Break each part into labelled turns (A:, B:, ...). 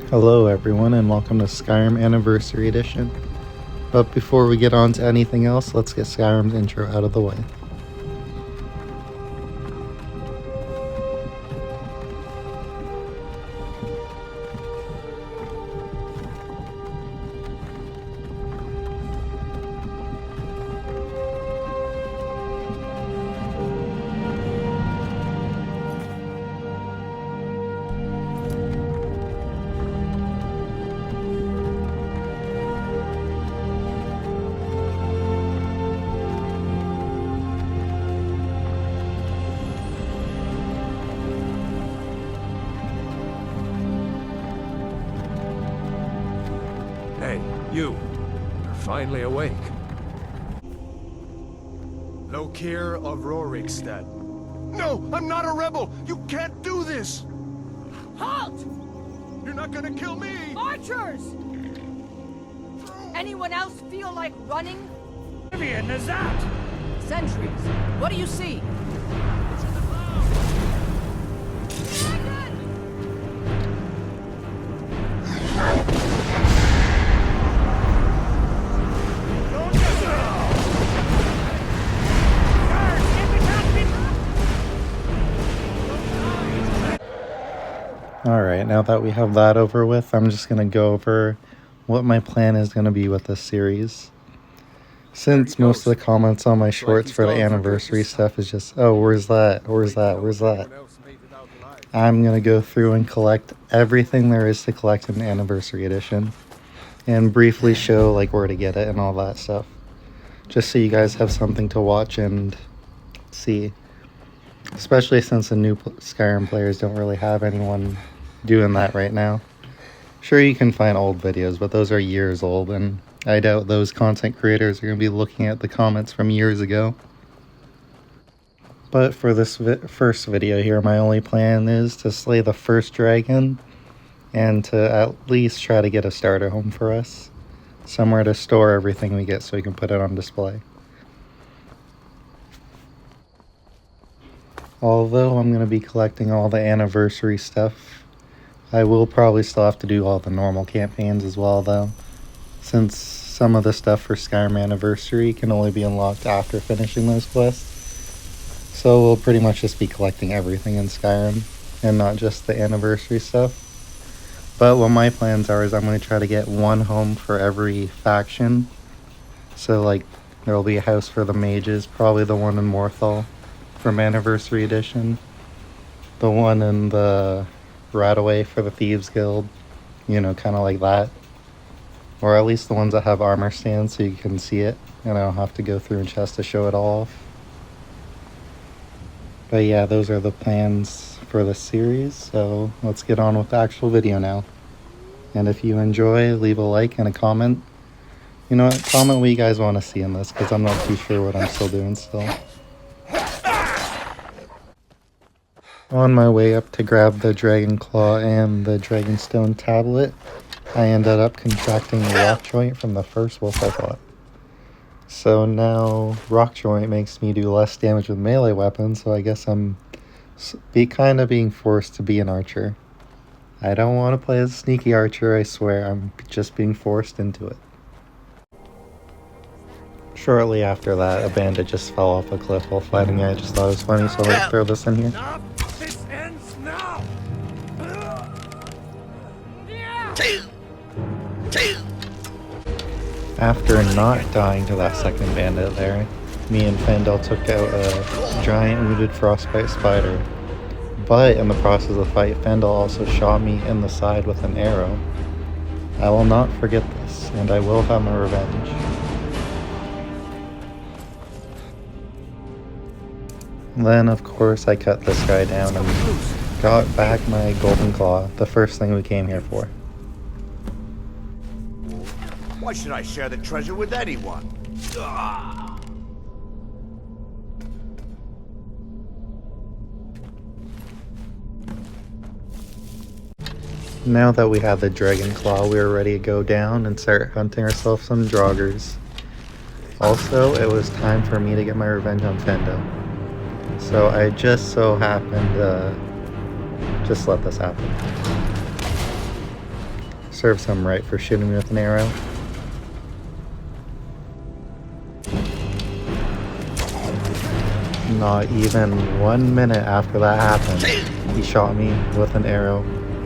A: Hello everyone and welcome to Skyrim Anniversary Edition. But before we get on to anything else, let's get Skyrim's intro out of the way.
B: Hey, you. You're finally awake.
C: Lokir of Rorikstead. No, I'm not a rebel! You can't do this!
D: Halt!
C: You're not gonna kill me!
D: Archers! Anyone else feel like running?
E: Vivian, is that?
D: Sentries, what do you see?
A: Alright, now that we have that over with, I'm just going to go over what my plan is going to be with this series. Since most of the comments on my shorts for the anniversary stuff is just, oh, where's that, where's that, where's that? I'm going to go through and collect everything there is to collect in the Anniversary Edition. And briefly show like where to get it and all that stuff. Just so you guys have something to watch and see. Especially since the new Skyrim players don't really have anyone doing that right now. Sure, you can find old videos, but those are years old, and I doubt those content creators are going to be looking at the comments from years ago. But for this first video here, my only plan is to slay the first dragon and to at least try to get a starter home for us. Somewhere to store everything we get so we can put it on display. Although I'm going to be collecting all the anniversary stuff, I will probably still have to do all the normal campaigns as well though, since some of the stuff for Skyrim Anniversary can only be unlocked after finishing those quests. So we'll pretty much just be collecting everything in Skyrim, and not just the anniversary stuff. But what my plans are is I'm going to try to get one home for every faction. So like, there will be a house for the mages, probably the one in Morthal from Anniversary Edition. The one in the Radaway for the Thieves Guild, you know, kind of like that. Or at least the ones that have armor stands so you can see it, and I don't have to go through and chest to show it all off. But yeah, those are the plans for the series, so let's get on with the actual video now. And if you enjoy, leave a like and a comment. You know what, comment what you guys want to see in this, because I'm not too sure what I'm still doing still. On my way up to grab the Dragon Claw and the Dragonstone tablet, I ended up contracting the rock joint from the first wolf I fought. So now rock joint makes me do less damage with melee weapons, so I guess I'm kind of being forced to be an archer. I don't want to play as a sneaky archer, I swear, I'm just being forced into it. Shortly after that, a bandit just fell off a cliff while fighting me. I just thought it was funny, so let's throw this in here.
E: Now, this ends now.
A: After not dying to that second bandit there, me and Fendel took out a giant wounded frostbite spider. But in the process of the fight, Fendel also shot me in the side with an arrow. I will not forget this, and I will have my revenge. Then, of course, I cut this guy down and got back my golden claw, the first thing we came here for.
F: Why should I share the treasure with anyone?
A: Now that we have the Dragon Claw, we are ready to go down and start hunting ourselves some Draugrs. Also, it was time for me to get my revenge on Fendo. So I just so happened to just let this happen. Serves him right for shooting me with an arrow. Not even 1 minute after that happened, he shot me with an arrow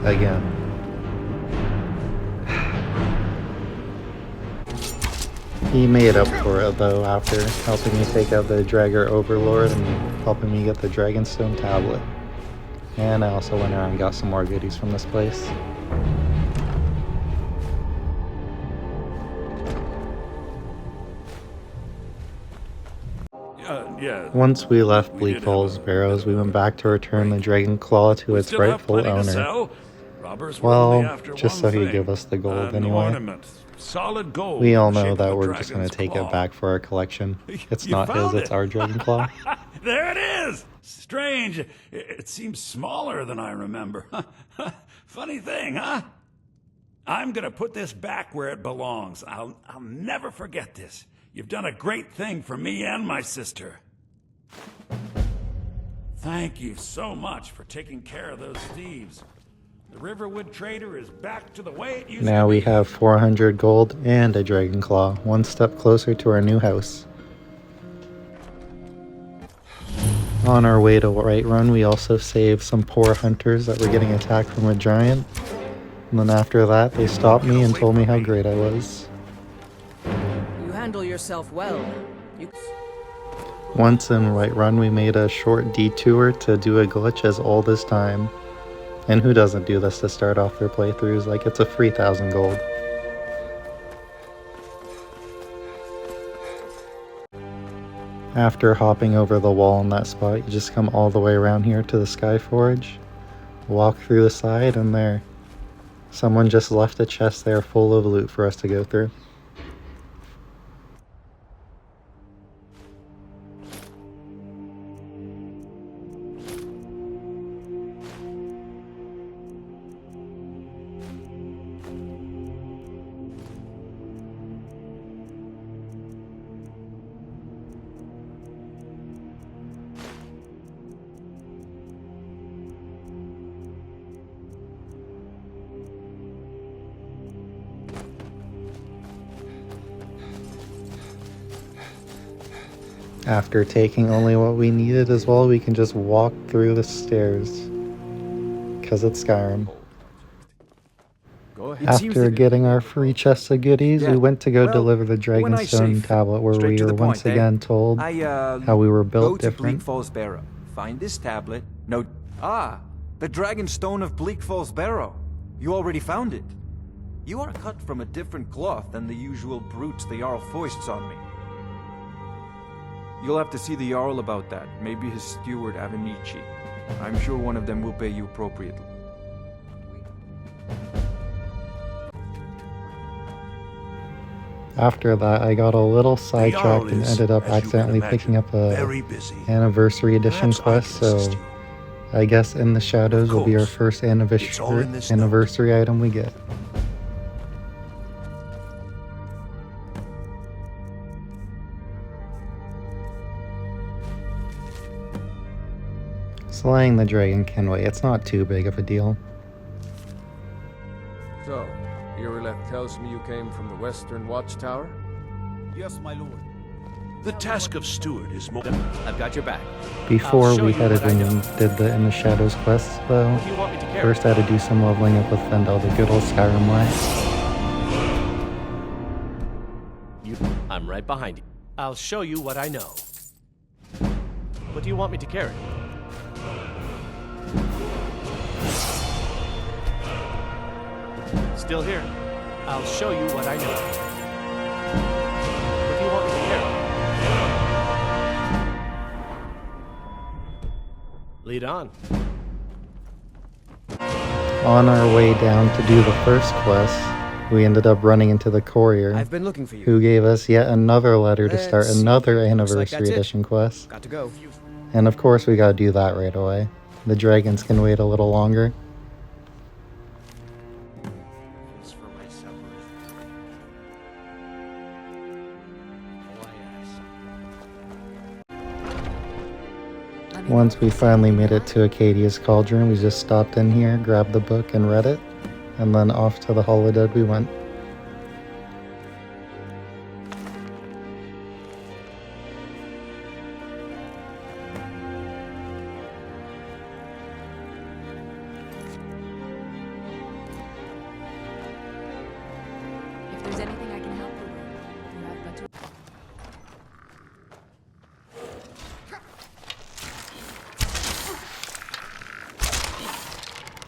A: again. He made up for it though after helping me take out the Dragger Overlord and helping me get the Dragonstone tablet. And I also went around and got some more goodies from this place.
B: Yeah.
A: Once we left
B: We
A: Bleak
B: did
A: Falls
B: have a
A: Barrows, we
B: bit of
A: went
B: a
A: back to return the
B: break.
A: Dragon Claw to
B: We
A: its
B: still have
A: rightful
B: plenty to
A: owner.
B: sell. Robbers were only
A: Well,
B: after
A: just
B: one
A: so he'd
B: thing,
A: give us the gold
B: an
A: anyway.
B: ornament, solid gold.
A: We all
B: in the
A: know
B: shape
A: that
B: of a
A: we're just going to
B: dragon's
A: take
B: claw.
A: it back for our collection. It's
B: You
A: not his,
B: found
A: it's
B: it.
A: our Dragon Claw.
B: There it is! Strange. It seems smaller than I remember. Funny thing, huh? I'm gonna put this back where it belongs. I'll never forget this. You've done a great thing for me and my sister. Thank you so much for taking care of those thieves. The Riverwood Trader is back to the way it used
A: Now
B: to
A: we
B: be.
A: have 400 gold and a Dragon Claw, one step closer to our new house. On our way to Whiterun, we also saved some poor hunters that were getting attacked from a giant. And then after that, they stopped me and told me how great I was.
D: You handle yourself well. You...
A: Once in Whiterun, we made a short detour to do a glitch as old as time. And who doesn't do this to start off their playthroughs? Like, it's a free 1,000 gold. After hopping over the wall in that spot, you just come all the way around here to the Sky Forge, walk through the side, and there. Someone just left a chest there full of loot for us to go through. After taking only what we needed as well, we can just walk through the stairs. Because it's Skyrim.
C: Go ahead.
A: After getting our free chest of goodies, we went to go
C: well,
A: deliver the
C: when I say
A: Dragonstone tablet where
G: straight
A: we
G: to
A: were
G: the
A: once
G: point, eh?
A: again told how we were built
G: go to Bleak
A: different.
G: Falls Barrow. Find this tablet. No. The Dragon Stone of Bleak Falls Barrow. You already found it. You are cut from a different cloth than the usual brutes the Jarl foists on me. You'll have to see the Jarl about that. Maybe his steward Avenici. I'm sure one of them will pay you appropriately.
A: After that, I got a little sidetracked and ended up accidentally picking up a
F: very busy.
A: anniversary edition
F: Perhaps I
A: quest,
F: can
A: so
F: assist you.
A: I guess In the Shadows will be our
F: course.
A: first
F: It's all in this note.
A: anniversary item we get. Slaying the dragon can wait, it's not too big of a deal.
C: So, Irileth tells me you came from the Western Watchtower?
H: Yes, my lord.
F: The task of steward is more.
H: I've got your back.
A: Before
H: I'll show
A: we
H: you
A: headed
H: what I
A: in
H: know.
A: and did the In the Shadows quests though,
H: What do you want me to carry?
A: first I had to do some leveling up with Fendel the good old Skyrim way.
H: I'm right behind you. I'll show you what I know. What do you want me to carry? Still here. I'll show you what I know. What do you want me to carry? Lead on.
A: On our way down to do the first quest, we ended up running into the courier,
I: I've been looking for you.
A: who gave us yet another letter to start
I: Let's see.
A: another
I: Looks like
A: anniversary
I: that's it.
A: edition quest.
I: Got to go.
A: And of course we gotta do that right away. The dragons can wait a little longer. Once we finally made it to Acadia's Cauldron, we just stopped in here, grabbed the book, and read it. and then off to the Hall of Dead we went.
D: If there's anything I can help you with, you have but to...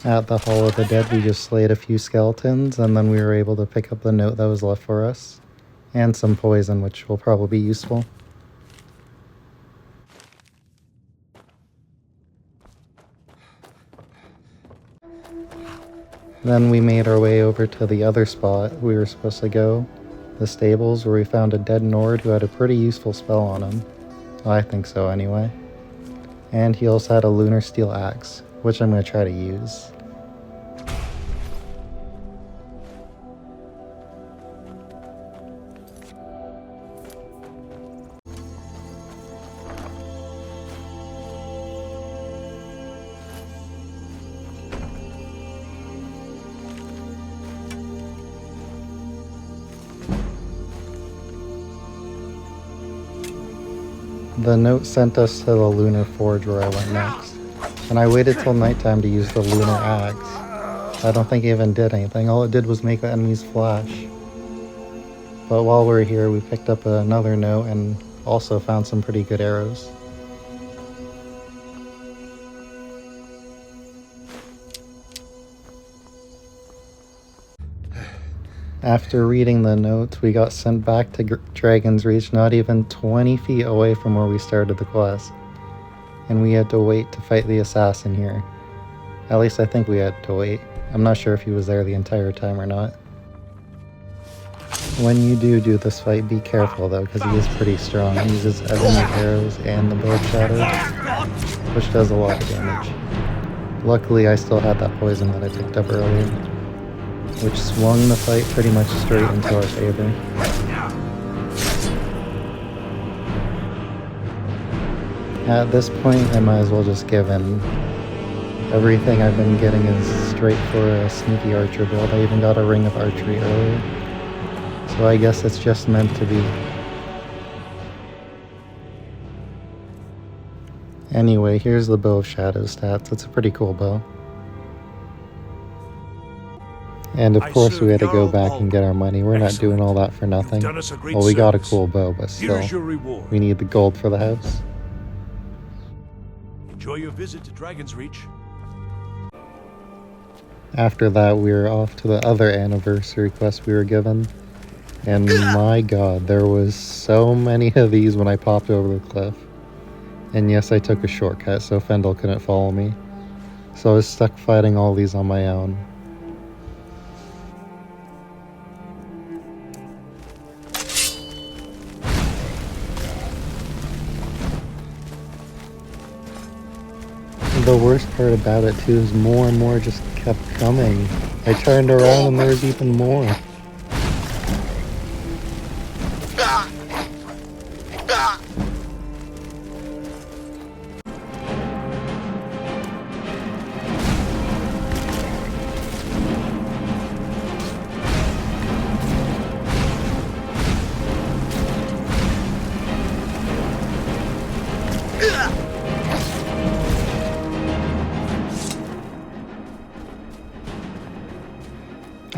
A: At the Hall of the Dead, we just slayed a few skeletons, and then we were able to pick up the note that was left for us, and some poison, which will probably be useful. Then we made our way over to the other spot we were supposed to go, the stables, where we found a dead Nord who had a pretty useful spell on him. Well, I think so anyway. And he also had a lunar steel axe, which I'm going to try to use. The note sent us to the Lunar Forge where I went next, and I waited till nighttime to use the Lunar Axe. I don't think it even did anything, all it did was make the enemies flash. But while we were here, we picked up another note and also found some pretty good arrows. After reading the notes, we got sent back to Dragon's Reach, not even 20 feet away from where we started the quest. And we had to wait to fight the assassin here. At least I think we had to wait. I'm not sure if he was there the entire time or not. When you do this fight, be careful though, because he is pretty strong. He uses ebony arrows and the bow of shadows, which does a lot of damage. Luckily, I still had that poison that I picked up earlier, which swung the fight pretty much straight into our favor. At this point, I might as well just give in. Everything I've been getting is straight for a sneaky archer build. I even got a ring of archery earlier, so I guess it's just meant to be. Anyway, here's the bow of shadows stats. It's a pretty cool bow. And of course we had to go back and get our money. We're not doing all that for nothing. Well, we got a cool bow, but still,
F: Here's your reward.
A: we need the gold for the house.
F: Enjoy your visit to Dragon's Reach.
A: After that, we were off to the other anniversary quest we were given. And my god, there was so many of these when I popped over the cliff. And yes, I took a shortcut so Fendel couldn't follow me. So I was stuck fighting all these on my own. The worst part about it too is more and more just kept coming. I turned around and there was even more.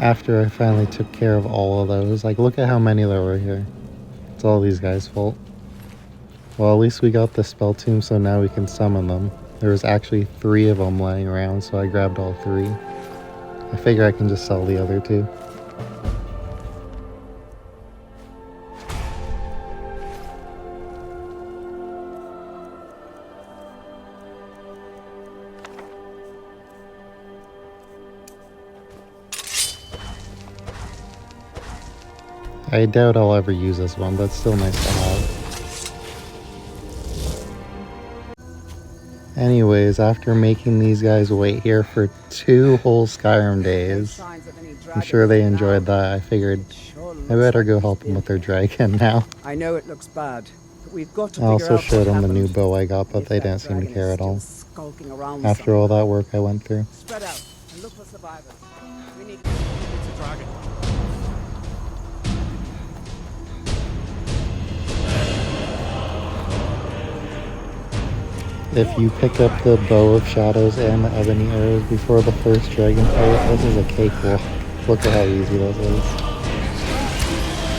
A: After I finally took care of all of those, like, look at how many there were here. It's all these guys' fault. Well, at least we got the spell tomb, so now we can summon them. There was actually 3 of them laying around, so I grabbed all 3. I figure I can just sell the other 2. I doubt I'll ever use this one, but it's still nice to have. Anyways, after making these guys wait here for 2 whole Skyrim days, I'm sure they enjoyed that. I figured I better go help them with their dragon now.
I: I know it looks bad, but we've got to
A: I
I: figure
A: also
I: out
A: showed
I: what
A: them the new
I: happened.
A: bow I got, but
I: If
A: they
I: that
A: didn't seem to
I: dragon
A: care
I: is
A: at all.
I: still skulking around
A: After all
I: somewhere.
A: that work I went through.
I: Spread out and look for survivors. We need...
C: It's a dragon.
A: If you pick up the Bow of Shadows and the Ebony Arrows before the first dragon fight, this is a cakewalk. Look at how easy this is.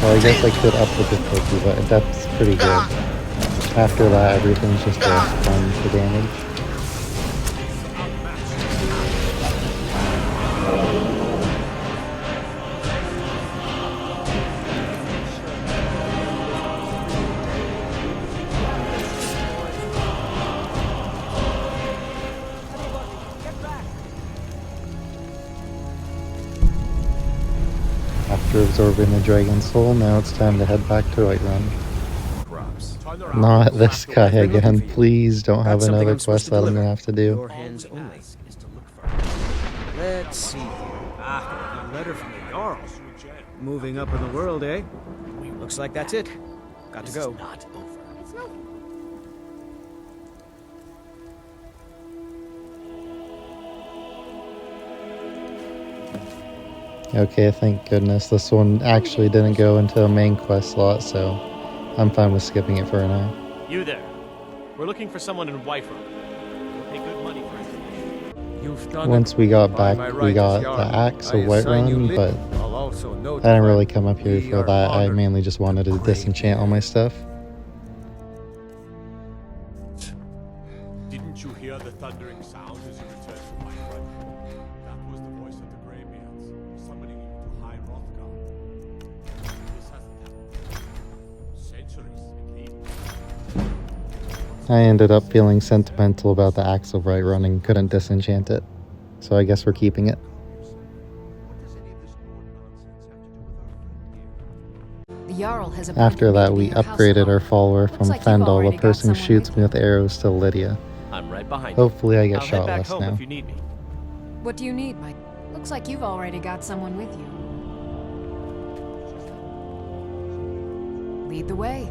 A: Well, I guess I could up the difficulty, but that's pretty good. After that, everything's just a fun for damage. After absorbing the Dragon Soul, now it's time to head back to Whiterun. Not this guy again. Please don't have another quest that I'm gonna have to do.
I: Your hands only is to look for. Let's see here. Ah, a letter from the Jarl. Moving up in the world, eh? Looks like that's it. Got to go.
H: Not over.
A: Okay, thank goodness this one actually didn't go into a main quest slot, so I'm fine with skipping it for now.
H: You there. We're looking for someone in Whiterun. We'll pay good money for it.
C: You've done
A: Once
C: it.
A: we got
C: By
A: back,
C: my
A: we
C: right
A: got
C: as Jarl.
A: the Axe of
C: I assign you
A: Whiterun,
C: lit-
A: but
C: I'll also note
A: I didn't
C: that
A: really come up here
C: we
A: for
C: are
A: that. I
C: honored.
A: mainly just wanted to disenchant all my stuff.
F: Didn't you hear the thundering sound as you returned to my front? That was the voice of the Greybeards, summoning you to High Rothgar. This hasn't happened. Centuries in Eden.
A: I ended up feeling sentimental about the Axe of Whiterun and couldn't disenchant it, so I guess we're keeping it.
D: The Jarl has
A: After that, we upgraded our follower from
D: Looks like you've
A: Fendel,
D: already
A: the
D: got
A: person who
D: someone
A: shoots
D: with
A: me with arrows, to Lydia.
H: I'm right behind you.
A: Hopefully I get
H: I'll
A: shot
H: head back
A: less
H: home
A: now.
H: if you need me.
D: What do you need, Mike? Looks like you've already got someone with you. Lead the way.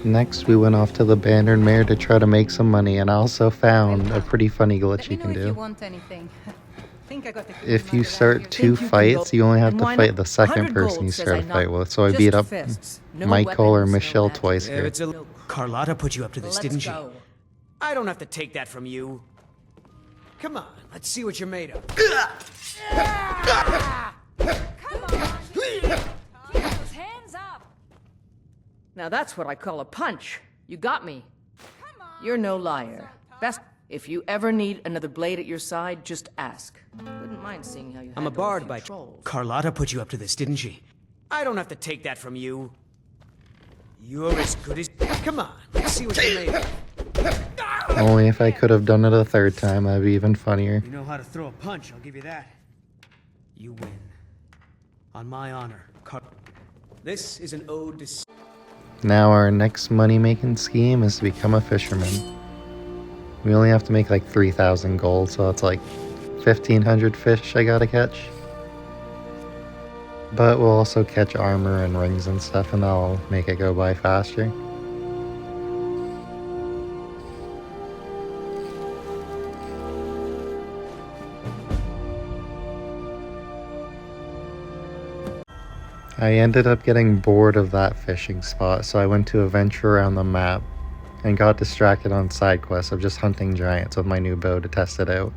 A: Next, we went off to the Bannered Mare to try to make some money, and I also found a pretty funny glitch you can do.
J: Want anything. Think I got the
A: If you start two fights, you only have to fight the second person you start a fight with. So I beat up Michael or Michelle twice here.
I: It's a... Carlotta put you up to this,
J: Let's
I: didn't she?
J: go.
I: I don't have to take that from you. Come on, let's see what you're made of.
D: Hands up!
J: Now that's what I call a punch. You got me. You're no liar. Best if you ever need another blade at your side, just ask. Wouldn't mind seeing how you
I: I'm a
J: handle
I: bard
J: few
I: by...
J: trolls.
I: Carlotta put you up to this, didn't she? I don't have to take that from you. You're as good as... Come on, let's see what you're made of.
A: Only if I could have done it a third time, that'd be even funnier.
I: You know how to throw a punch, I'll give you that. You win. On my honor, This is an ode to...
A: Now our next money-making scheme is to become a fisherman. We only have to make like 3,000 gold, so that's like 1,500 fish I gotta catch. But we'll also catch armor and rings and stuff, and that'll make it go by faster. I ended up getting bored of that fishing spot, so I went to a venture around the map and got distracted on side quests of just hunting giants with my new bow to test it out.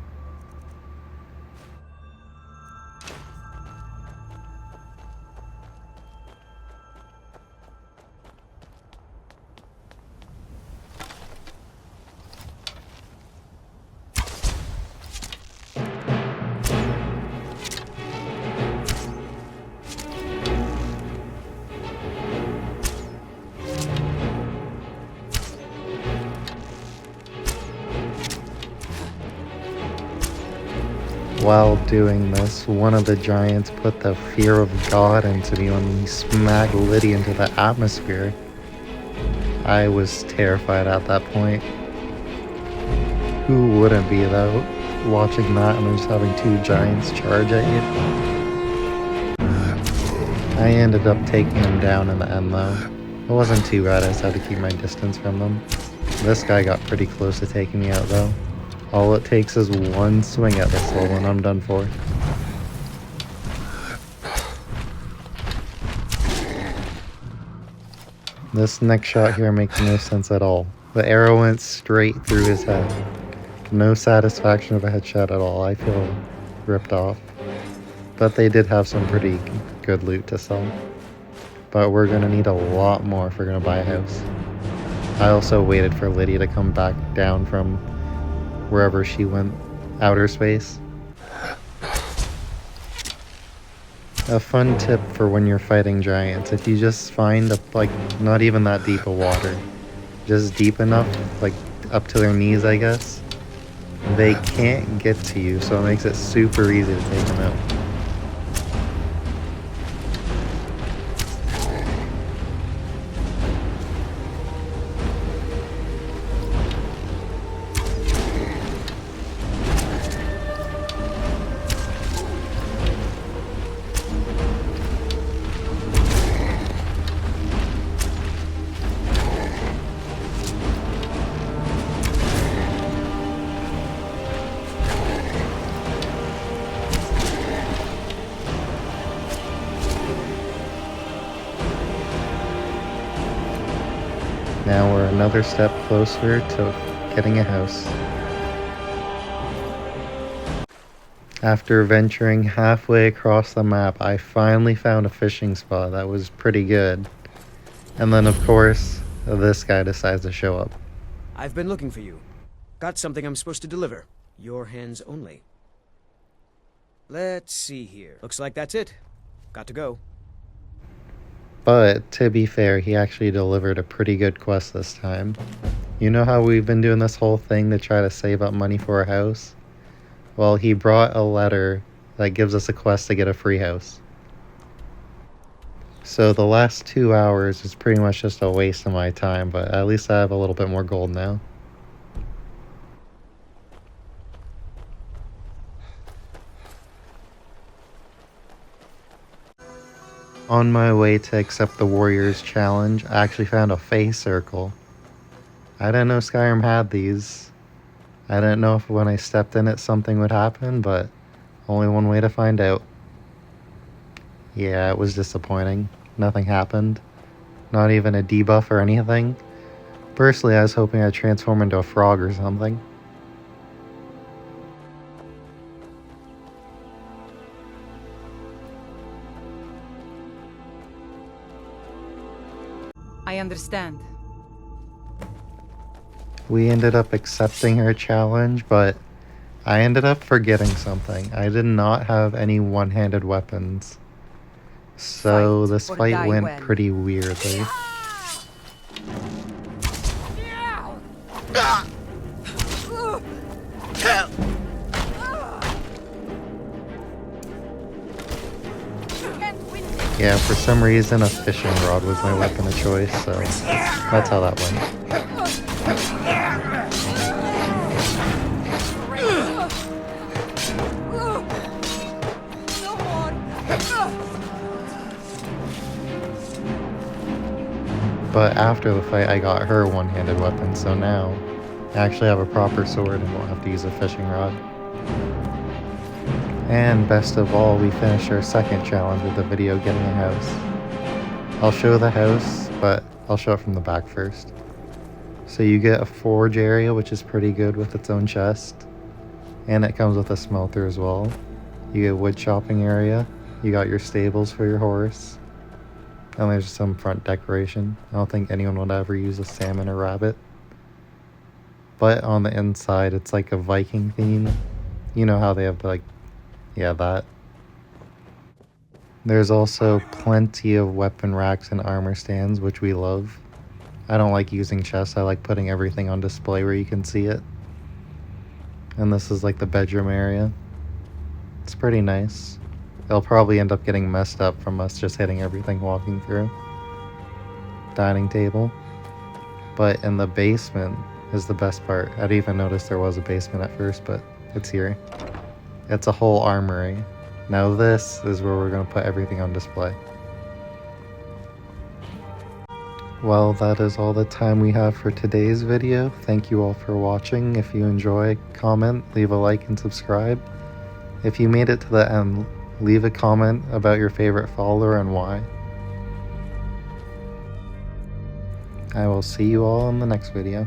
A: While doing this, one of the giants put the fear of God into me when he smacked Lydia into the atmosphere. I was terrified at that point. Who wouldn't be though, watching that and just having two giants charge at you? I ended up taking them down in the end though. It wasn't too bad, I just had to keep my distance from them. This guy got pretty close to taking me out though. All it takes is one swing at this hole and I'm done for. This next shot here makes no sense at all. The arrow went straight through his head. No satisfaction of a headshot at all. I feel ripped off. But they did have some pretty good loot to sell. But we're gonna need a lot more if we're gonna buy a house. I also waited for Lydia to come back down from wherever she went, outer space. A fun tip for when you're fighting giants, if you just find not even that deep of water, just deep enough, like up to their knees I guess, they can't get to you, so it makes it super easy to take them out. Now we're another step closer to getting a house. After venturing halfway across the map, I finally found a fishing spot that was pretty good. And then of course, this guy decides to show up.
I: I've been looking for you. Got something I'm supposed to deliver. Your hands only. Let's see here. Looks like that's it. Got to go.
A: But, to be fair, he actually delivered a pretty good quest this time. You know how we've been doing this whole thing to try to save up money for a house? Well, he brought a letter that gives us a quest to get a free house. So the last 2 hours is pretty much just a waste of my time, but at least I have a little bit more gold now. On my way to accept the Warriors challenge, I actually found a face circle. I didn't know Skyrim had these. I didn't know if when I stepped in it something would happen, but only one way to find out. Yeah, it was disappointing. Nothing happened. Not even a debuff or anything. Personally, I was hoping I'd transform into a frog or something.
D: I understand.
A: We ended up accepting her challenge, but I ended up forgetting something. I did not have any one-handed weapons. So
D: Fight
A: this
D: or
A: fight
D: die
A: went
D: when.
A: pretty weirdly. Yeah, for some reason a fishing rod was my weapon of choice, so that's how that went. But after the fight, I got her one-handed weapon, so now I actually have a proper sword and won't have to use a fishing rod. And best of all, we finished our second challenge with the video getting a house. I'll show the house, but I'll show it from the back first. So you get a forge area, which is pretty good with its own chest. And it comes with a smelter as well. You get a wood chopping area. You got your stables for your horse. And there's some front decoration. I don't think anyone would ever use a salmon or rabbit. But on the inside, it's like a Viking theme. You know how they have that. There's also plenty of weapon racks and armor stands, which we love. I don't like using chests. I like putting everything on display where you can see it. And this is like the bedroom area. It's pretty nice. It'll probably end up getting messed up from us just hitting everything walking through. Dining table. But in the basement is the best part. I didn't even notice there was a basement at first, but it's here. It's a whole armory. Now this is where we're going to put everything on display. Well, that is all the time we have for today's video. Thank you all for watching. If you enjoy, comment, leave a like, and subscribe. If you made it to the end, leave a comment about your favorite follower and why. I will see you all in the next video.